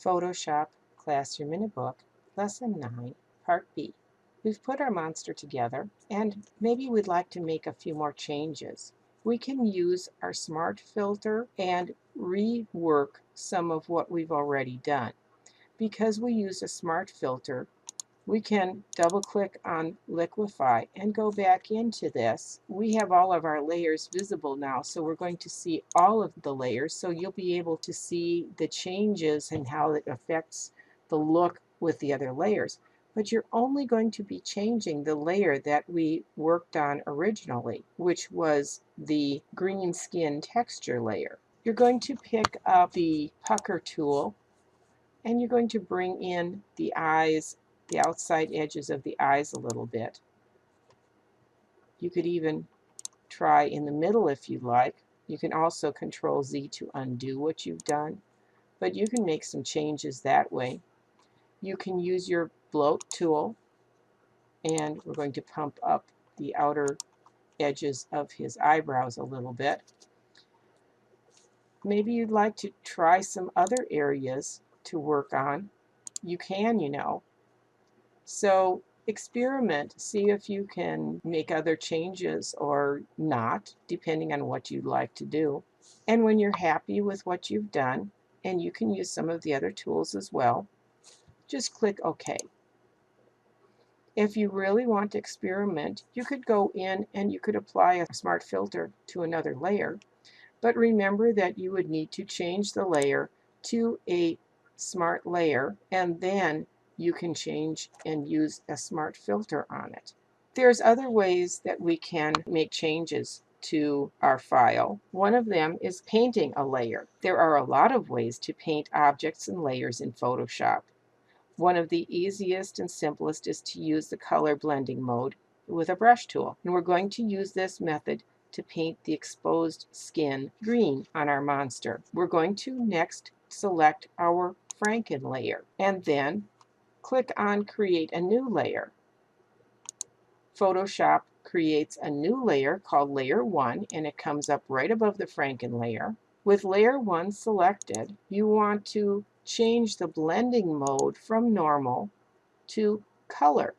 Photoshop Classroom in a Book, Lesson 9, Part B. We've put our monster together, and maybe we'd like to make a few more changes. We can use our Smart Filter and rework some of what we've already done. Because we use a Smart Filter, we can double-click on Liquify and go back into this. We have all of our layers visible now, so we're going to see all of the layers, so you'll be able to see the changes and how it affects the look with the other layers. But you're only going to be changing the layer that we worked on originally, which was the green skin texture layer. You're going to pick up the pucker tool, and you're going to bring in the eyes, the outside edges of the eyes a little bit. You could even try in the middle if you like. You can also Control Z to undo what you've done, but you can make some changes that way. You can use your bloat tool, and we're going to pump up the outer edges of his eyebrows a little bit. Maybe you'd like to try some other areas to work on. You can, you know. So experiment, see if you can make other changes or not, depending on what you'd like to do. And when you're happy with what you've done, and you can use some of the other tools as well, just click OK. If you really want to experiment, you could go in and you could apply a Smart Filter to another layer. But remember that you would need to change the layer to a smart layer, and then you can change and use a Smart Filter on it. There's other ways that we can make changes to our file. One of them is painting a layer. There are a lot of ways to paint objects and layers in Photoshop. One of the easiest and simplest is to use the color blending mode with a brush tool. And we're going to use this method to paint the exposed skin green on our monster. We're going to next select our Franken layer and then click on Create a New Layer. Photoshop creates a new layer called Layer 1, and it comes up right above the Franken layer. With Layer 1 selected, you want to change the blending mode from normal to color.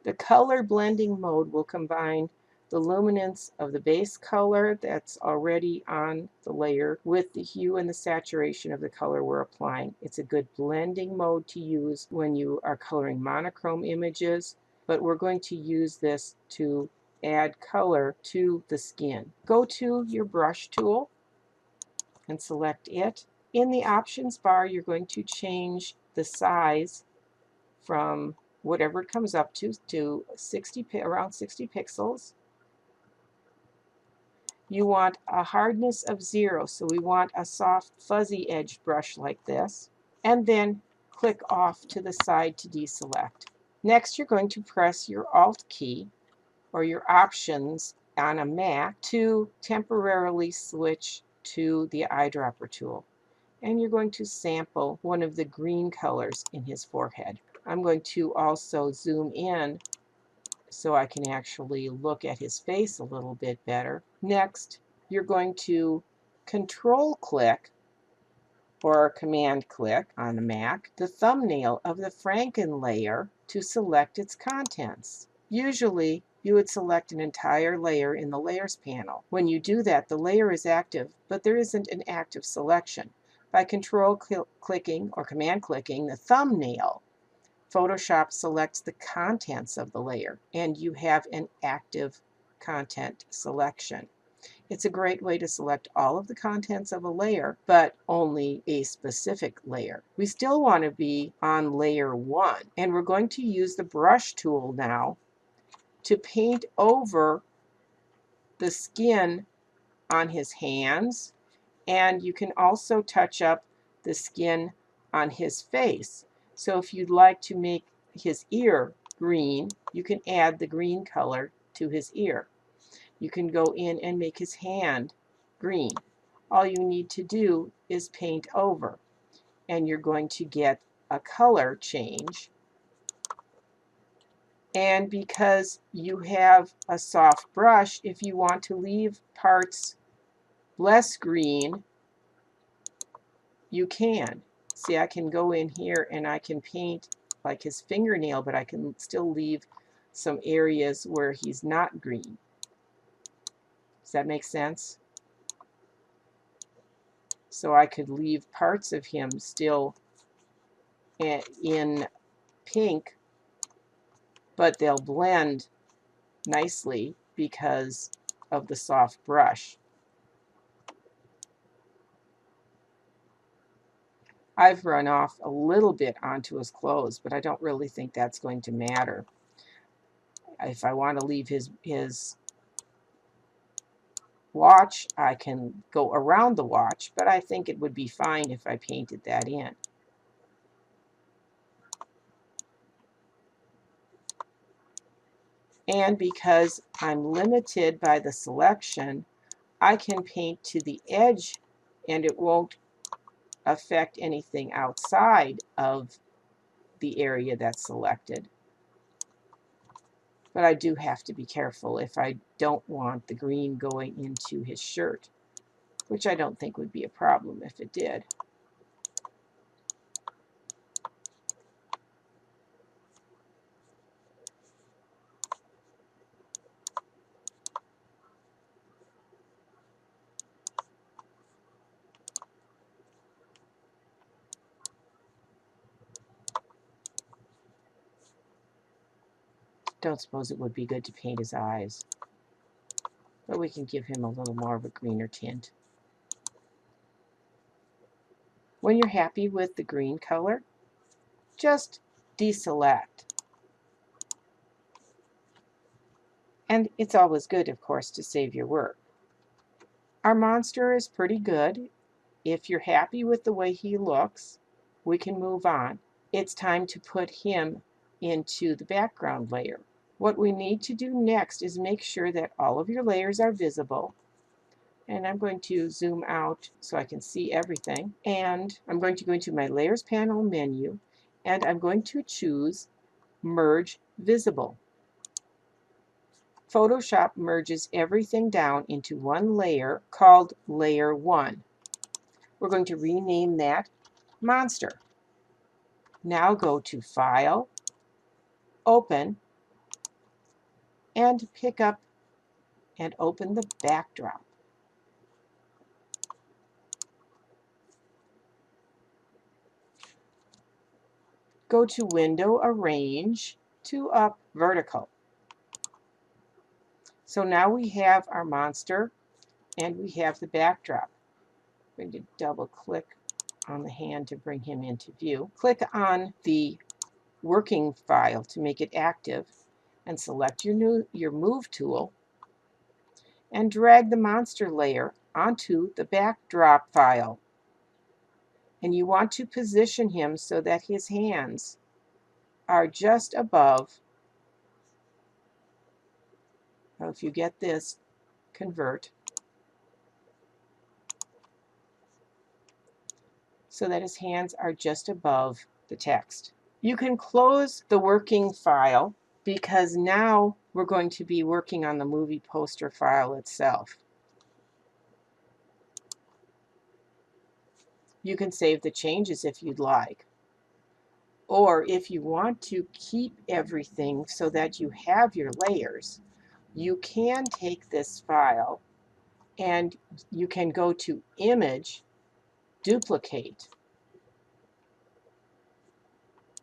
The color blending mode will combine the luminance of the base color that's already on the layer with the hue and the saturation of the color we're applying. It's a good blending mode to use when you are coloring monochrome images, but we're going to use this to add color to the skin. Go to your brush tool and select it. In the options bar, you're going to change the size from whatever it comes up to 60, around 60 pixels. You want a hardness of 0, so we want a soft fuzzy edged brush like this, and then click off to the side to deselect. Next, you're going to press your Alt key or your options on a Mac to temporarily switch to the eyedropper tool, and you're going to sample one of the green colors in his forehead. I'm going to also zoom in so I can actually look at his face a little bit better. Next, you're going to Control click or Command click on the Mac the thumbnail of the Franken layer to select its contents. Usually, you would select an entire layer in the Layers panel. When you do that, the layer is active, but there isn't an active selection. By Control clicking or Command clicking the thumbnail, Photoshop selects the contents of the layer, and you have an active content selection. It's a great way to select all of the contents of a layer, but only a specific layer. We still want to be on layer 1, and we're going to use the brush tool now to paint over the skin on his hands, and you can also touch up the skin on his face. So if you'd like to make his ear green, you can add the green color to his ear. You can go in and make his hand green. All you need to do is paint over, and you're going to get a color change. And because you have a soft brush, if you want to leave parts less green, you can. See, I can go in here and I can paint like his fingernail, but I can still leave some areas where he's not green. Does that make sense? So I could leave parts of him still in pink, but they'll blend nicely because of the soft brush. I've run off a little bit onto his clothes, but I don't really think that's going to matter. If I want to leave his watch, I can go around the watch, but I think it would be fine if I painted that in. And because I'm limited by the selection, I can paint to the edge and it won't affect anything outside of the area that's selected. But I do have to be careful if I don't want the green going into his shirt, which I don't think would be a problem if it did. Don't suppose it would be good to paint his eyes, but we can give him a little more of a greener tint. When you're happy with the green color, just deselect. And it's always good, of course, to save your work. Our monster is pretty good. If you're happy with the way he looks, we can move on. It's time to put him into the background layer. What we need to do next is make sure that all of your layers are visible. And I'm going to zoom out so I can see everything. And I'm going to go into my Layers panel menu, and I'm going to choose Merge Visible. Photoshop merges everything down into one layer called Layer 1. We're going to rename that Monster. Now go to File, Open, and pick up and open the backdrop. Go to Window, Arrange, to Up Vertical. So now we have our monster and we have the backdrop. I'm going to double click on the hand to bring him into view. Click on the working file to make it active and select your Move tool and drag the monster layer onto the backdrop file. And you want to position him so that his hands are just above. Now if you get this, convert, so that his hands are just above the text. You can close the working file because now we're going to be working on the movie poster file itself. You can save the changes if you'd like. Or if you want to keep everything so that you have your layers, you can take this file and you can go to Image, Duplicate.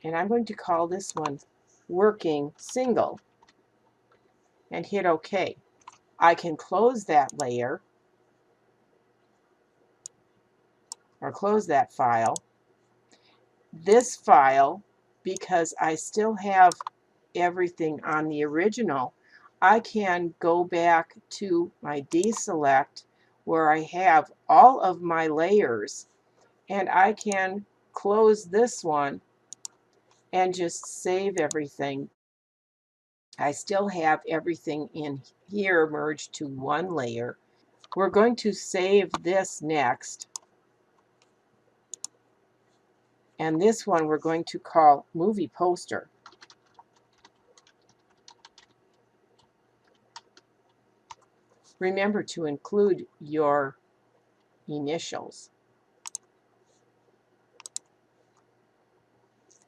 And I'm going to call this one Working Single and hit OK. I can close that layer or close that file. This file, because I still have everything on the original, I can go back to my deselect where I have all of my layers, and I can close this one and just save everything. I still have everything in here merged to one layer. We're going to save this next. And this one we're going to call Movie Poster. Remember to include your initials.